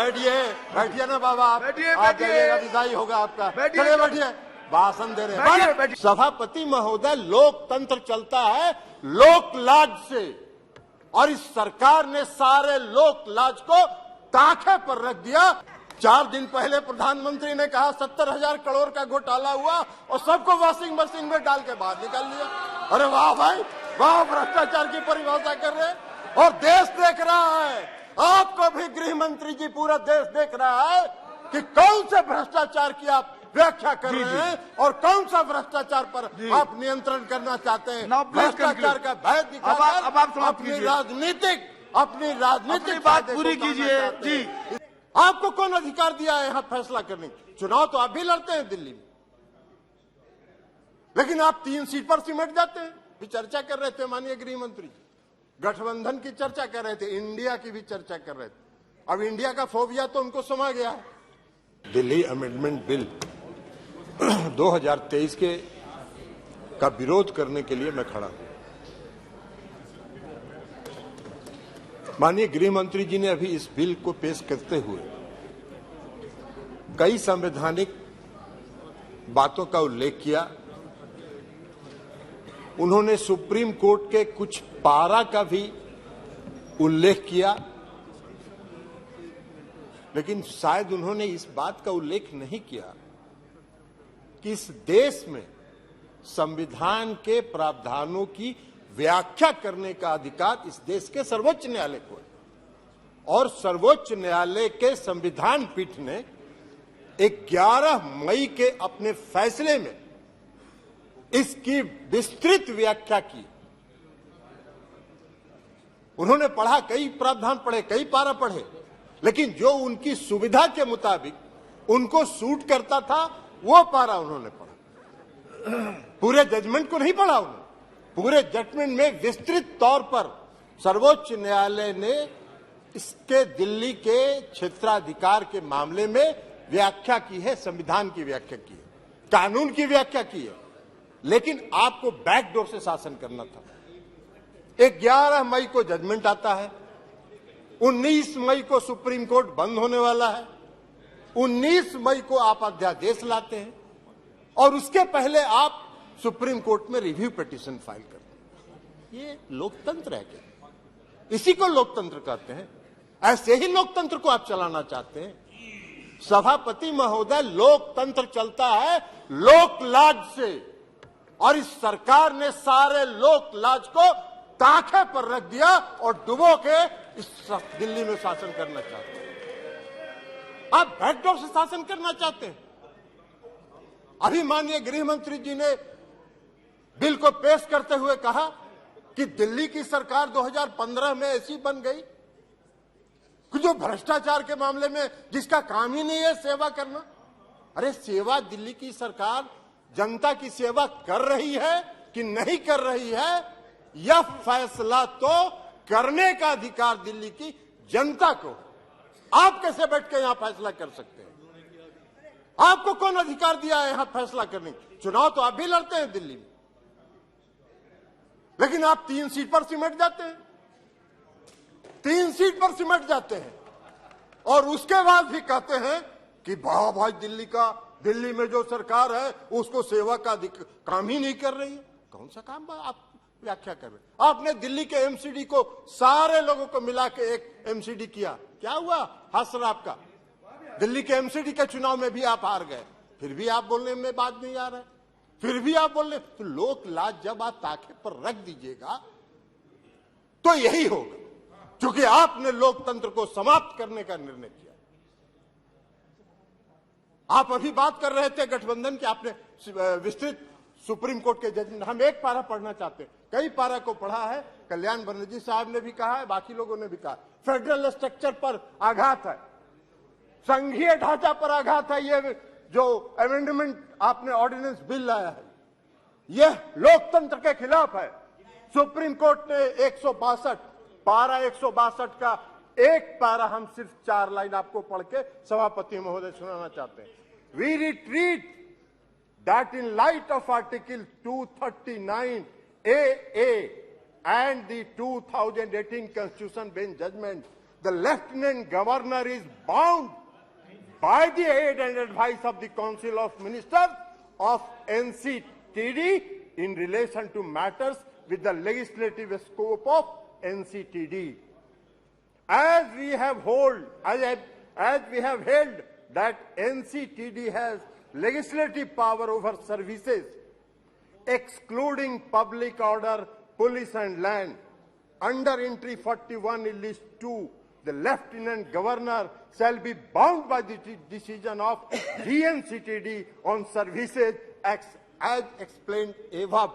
बैठिए बैठिए ना बाबा, आप जाइएगा, विदाई होगा आपका। चलिए बैठिए, भाषण दे रहे हैं। सभापति महोदय, लोकतंत्र चलता है लोक लाज से, और इस सरकार ने सारे लोक लाज को ताखे पर रख दिया। 4 दिन पहले प्रधानमंत्री ने कहा 70,000 करोड़ का घोटाला हुआ और सबको वॉशिंग मशीन में डाल के बाहर निकाल लिया। अरे वाह भाई वाह, भ्रष्टाचार की परिभाषा कर रहे हैं। और देश देख रहा है, आपको भी गृह मंत्री जी, पूरा देश देख रहा है कि कौन से भ्रष्टाचार की आप व्याख्या कर रहे हैं और कौन सा भ्रष्टाचार पर आप नियंत्रण करना चाहते हैं। भ्रष्टाचार का भय दिखाकर अपनी राजनीतिक बात पूरी कीजिए जी। आपको कौन अधिकार दिया है यहाँ फैसला करने? चुनाव तो आप भी लड़ते हैं दिल्ली में, लेकिन आप 3 सीट पर सिमट जाते हैं। भी चर्चा कर रहे थे माननीय गृह मंत्री जी, गठबंधन की चर्चा कर रहे थे, इंडिया की भी चर्चा कर रहे थे। अब इंडिया का फोबिया तो उनको समा गया है। दिल्ली अमेंडमेंट बिल 2023 के का विरोध करने के लिए मैं खड़ा हूं। माननीय गृह मंत्री जी ने अभी इस बिल को पेश करते हुए कई संवैधानिक बातों का उल्लेख किया। उन्होंने सुप्रीम कोर्ट के कुछ पारा का भी उल्लेख किया, लेकिन शायद उन्होंने इस बात का उल्लेख नहीं किया कि इस देश में संविधान के प्रावधानों की व्याख्या करने का अधिकार इस देश के सर्वोच्च न्यायालय को है, और सर्वोच्च न्यायालय के संविधान पीठ ने 11 मई के अपने फैसले में इसकी विस्तृत व्याख्या की। उन्होंने पढ़ा, कई प्रावधान पढ़े, कई पारा पढ़े, लेकिन जो उनकी सुविधा के मुताबिक उनको सूट करता था वो पारा उन्होंने पढ़ा। पूरे जजमेंट को नहीं पढ़ा उन्होंने। पूरे जजमेंट में विस्तृत तौर पर सर्वोच्च न्यायालय ने इसके दिल्ली के क्षेत्राधिकार के मामले में व्याख्या की है, संविधान की व्याख्या की है, कानून की व्याख्या की है। लेकिन आपको बैकडोर से शासन करना था। 11 मई को जजमेंट आता है, 19 मई को सुप्रीम कोर्ट बंद होने वाला है, 19 मई को आप अध्यादेश लाते हैं और उसके पहले आप सुप्रीम कोर्ट में रिव्यू पिटीशन फाइल करते हैं। ये लोकतंत्र है क्या? इसी को लोकतंत्र कहते हैं। ऐसे ही लोकतंत्र को आप चलाना चाहते हैं। सभापति महोदय, लोकतंत्र चलता है लोक लाज से, और इस सरकार ने सारे लोक लाज को ताखे पर रख दिया और डुबो के इस दिल्ली में शासन करना चाहते हैं। आप बैकडोर से शासन करना चाहते हैं। अभी माननीय गृह मंत्री जी ने बिल को पेश करते हुए कहा कि दिल्ली की सरकार 2015 में ऐसी बन गई कि जो भ्रष्टाचार के मामले में जिसका काम ही नहीं है सेवा करना। अरे सेवा दिल्ली की सरकार जनता की सेवा कर रही है कि नहीं कर रही है, यह फैसला तो करने का अधिकार दिल्ली की जनता को। आप कैसे बैठ के यहां फैसला कर सकते हैं? आपको कौन अधिकार दिया है यहां फैसला करने? चुनाव तो आप भी लड़ते हैं दिल्ली में, लेकिन आप 3 सीट पर सिमट जाते हैं। 3 सीट पर सिमट जाते हैं और उसके बाद भी कहते हैं कि वाह भाई दिल्ली में जो सरकार है उसको सेवा का काम ही नहीं कर रही है। कौन सा काम आप व्याख्या कर रहे हैं? आपने दिल्ली के एमसीडी को सारे लोगों को मिला के एक एमसीडी किया, क्या हुआ? हासिल आपका दिल्ली के एमसीडी के चुनाव में भी आप हार गए, फिर भी आप बोलने में बात नहीं आ रहा है, फिर भी आप बोल रहे। तो लोक लाज जब आप ताखे पर रख दीजिएगा तो यही होगा, क्योंकि आपने लोकतंत्र को समाप्त करने का निर्णय किया। आप अभी बात कर रहे थे गठबंधन की, आपने विस्तृत सुप्रीम कोर्ट के जजमेंट, हम एक पारा पढ़ना चाहते हैं, कई पारा को पढ़ा है। कल्याण बनर्जी साहब ने भी कहा है, बाकी लोगों ने भी कहा, फेडरल स्ट्रक्चर पर आघात है, संघीय ढांचा पर आघात है। ये जो अमेंडमेंट आपने ऑर्डिनेंस बिल लाया है, यह लोकतंत्र के खिलाफ है। सुप्रीम कोर्ट ने 162 पारा 162 का एक पारा, हम सिर्फ 4 लाइन आपको पढ़ के सभापति महोदय सुनाना चाहते हैं। We retreat that in light of Article 239 AA and the 2018 Constitution Bench judgment, the Lieutenant Governor is bound by the aid and advice of the Council of Ministers of NCTD in relation to matters with the legislative scope of NCTD. As we have held that NCTD has legislative power over services excluding public order, police and land, under entry 41 in list 2, the Lieutenant Governor shall be bound by the decision of GNCTD on services as explained above.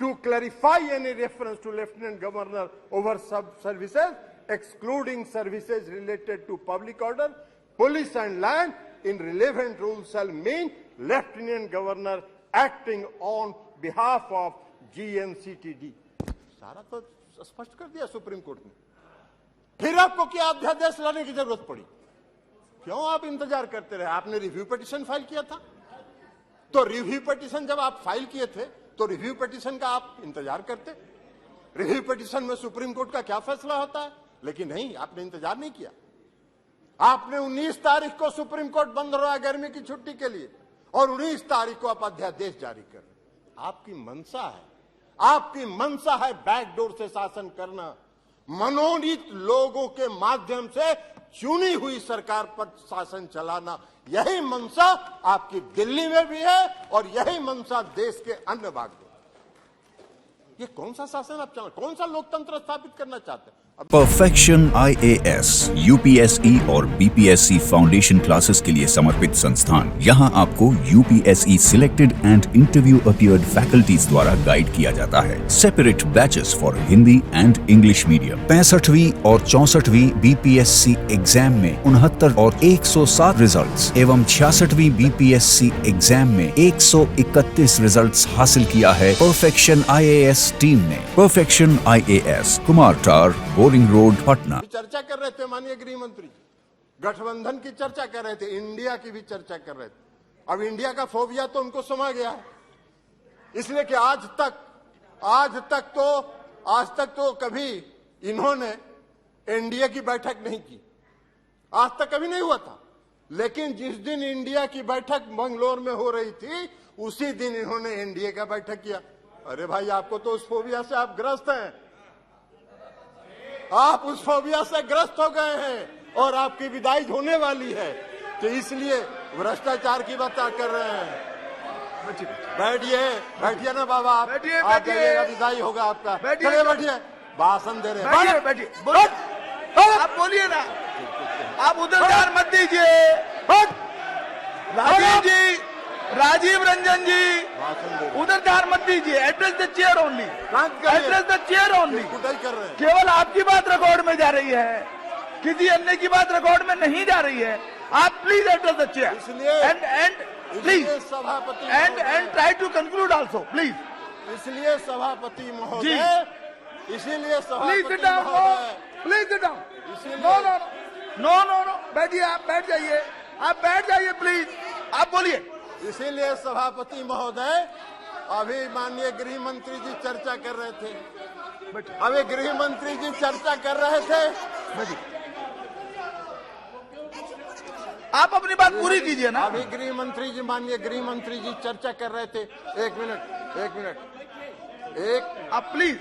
To clarify any reference to Lieutenant Governor over sub-services, excluding services related to public order, police and land in relevant rules shall mean Lieutenant Governor acting on behalf of GNCTD. सारा तो स्पष्ट कर दिया supreme court ने। फिर आपको क्या अध्यादेश लाने की जरूरत पड़ी? क्यों आप इंतजार करते रहे? आपने रिव्यू पिटीशन फाइल किया था, तो रिव्यू पिटीशन जब आप फाइल किए थे तो रिव्यू पिटीशन का आप इंतजार करते। रिव्यू पिटीशन में सुप्रीम कोर्ट का क्या फैसला होता है, लेकिन नहीं, आपने इंतजार नहीं किया। आपने 19 तारीख को सुप्रीम कोर्ट बंद हो रहा है गर्मी की छुट्टी के लिए, और 19 तारीख को आप अध्यादेश जारी कर रहे। आपकी मंशा है बैकडोर से शासन करना, मनोनीत लोगों के माध्यम से चुनी हुई सरकार पर शासन चलाना। यही मंशा आपकी दिल्ली में भी है और यही मंशा देश के अन्य भाग में। ये कौन सा शासन आप चाहते, कौन सा लोकतंत्र स्थापित करना चाहते हैं? परफेक्शन IAS, UPSE और BPSC फाउंडेशन क्लासेस के लिए समर्पित संस्थान। यहाँ आपको UPSE selected and interview appeared faculties द्वारा गाइड किया जाता है। Separate batches for Hindi and English medium. 65वीं और 64वीं BPSC एग्जाम में 69 और 107 रिजल्ट्स एवं 66वीं BPSC एग्जाम में 131 रिजल्ट्स हासिल किया है परफेक्शन IAS टीम ने। परफेक्शन IAS, कुमार टार, बोरिंग रोड, पटना। चर्चा कर रहे थे माननीय गृह मंत्री, गठबंधन की चर्चा कर रहे थे, इंडिया की भी चर्चा कर रहे थे। अब इंडिया का फोबिया तो उनको समा गया है, इसलिए कि आज तक तो कभी इन्होंने एनडीए की बैठक नहीं की, आज तक कभी नहीं हुआ था। लेकिन जिस दिन इंडिया की बैठक मंगलोर में हो रही थी, उसी दिन इन्होंने एनडीए का बैठक किया। अरे भाई, आपको तो उस फोबिया से आप ग्रस्त हैं, आप उस फोबिया से ग्रस्त हो गए हैं और आपकी विदाई होने वाली है, तो इसलिए भ्रष्टाचार की बात कर रहे हैं। बैठिए ना बाबा, आप जाइएगा, विदाई होगा आपका। चलिए बैठिए, भाषण दे रहे हैं। बैठिए, आप बोलिए ना, आप उधर ध्यान मत दीजिए। राजीव रंजन जी, उधर ध्यान मत दीजिए। Address the chair only, address the chair only. केवल आपकी बात रिकॉर्ड में जा रही है, किसी अन्य की बात रिकॉर्ड में नहीं जा रही है। आप please address the chair and please and try to conclude also please. इसलिए सभापति महोदय, please sit down, please sit down. No, बैठिए, आप बैठ जाइए प्लीज, आप बोलिए। इसीलिए सभापति महोदय, अभी माननीय गृह मंत्री जी चर्चा कर रहे थे, आप अपनी बात पूरी कीजिए ना। अभी माननीय गृह मंत्री जी चर्चा कर रहे थे। एक मिनट, आप प्लीज,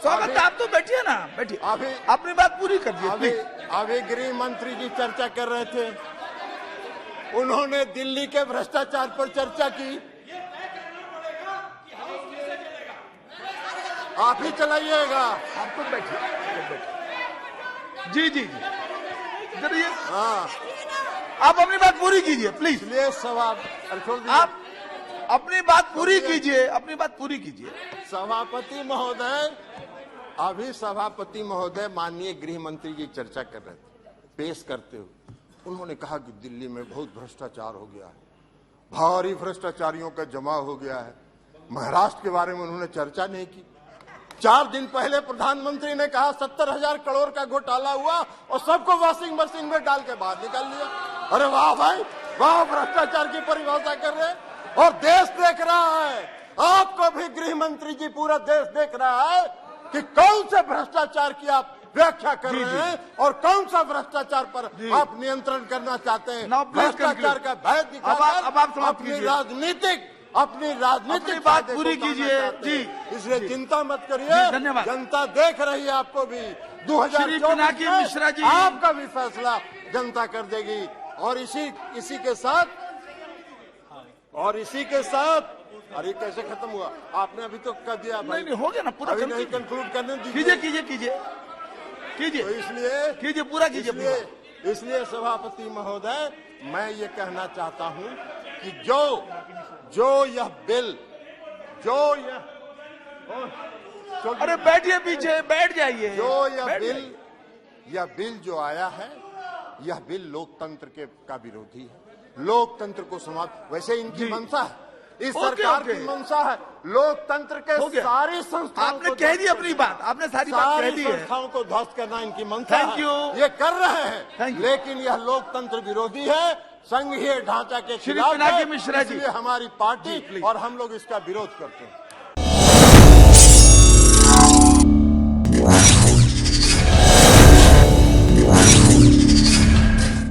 स्वागत, आप तो बैठिए ना, बैठिए, अभी अपनी बात पूरी कर दीजिए। अभी गृह मंत्री जी चर्चा कर रहे थे, उन्होंने दिल्ली के भ्रष्टाचार पर चर्चा की। आप ही चलाइएगा, आप तो बैठिए। जी, हाँ, आप अपनी बात पूरी कीजिए प्लीज। इसलिए आप अपनी बात पूरी कीजिए, सभापति महोदय, अभी सभापति महोदय माननीय गृह मंत्री जी चर्चा कर रहे थे, पेश करते हुए उन्होंने कहा कि दिल्ली में बहुत भ्रष्टाचार हो गया है, भारी भ्रष्टाचारियों का जमाव हो गया है। महाराष्ट्र के बारे में उन्होंने चर्चा नहीं की। 4 दिन पहले प्रधानमंत्री ने कहा 70,000 करोड़ का घोटाला हुआ और सबको वॉशिंग मशीन में डाल के बाहर निकाल लिया। अरे वाह भाई वाह, भ्रष्टाचार की परिभाषा कर रहे हैं और देश देख रहा है। आपको भी गृह मंत्री जी, पूरा देश देख रहा है कि कौन से भ्रष्टाचार की आप व्याख्या कर रहे हैं और कौन सा भ्रष्टाचार पर आप नियंत्रण करना चाहते हैं। Now please भ्रष्टाचार conclude. का भय दिखाकर अब आप समाप्त अपनी कीजिए। अपनी राजनीतिक अपनी बात फायदे पूरी को पाना कीजिए। चाहते हैं। जी। इसलिए जी। चिंता मत जी, करिए, धन्यवाद। जनता देख रही है आपको भी। श्री 2024 पिनाकी में मिश्रा जी। आपका भी फैसला जनता कर देगी। और इसी के साथ अरे कैसे खत्म हुआ? आपने अभी तो कर दिया भाई। नहीं, हो गया ना पूरा। अभी नहीं कंक्लूड करने दीजिए। कीजिए तो इसलिए कीजिए पूरा कीजिए। इसलिए सभापति महोदय, मैं ये कहना चाहता हूं कि जो यह बिल अरे बैठिए पीछे, बैठ जाइए। यह बिल जो आया है, यह बिल लोकतंत्र का विरोधी है। लोकतंत्र को समाप्त, वैसे इनकी मंशा है, इस सरकार की मंशा है लोकतंत्र के सारी संस्थाओं आपने कह दी अपनी बात, आपने सारी बात कह दी है। संस्थाओं को ध्वस्त करना इनकी मंशा है। Thank you. ये कर रहे हैं, लेकिन यह लोकतंत्र विरोधी है, संघीय ढांचा के खिलाफ है। पिनाकी मिश्रा जी, इसलिए हमारी पार्टी और हम लोग इसका विरोध करते हैं।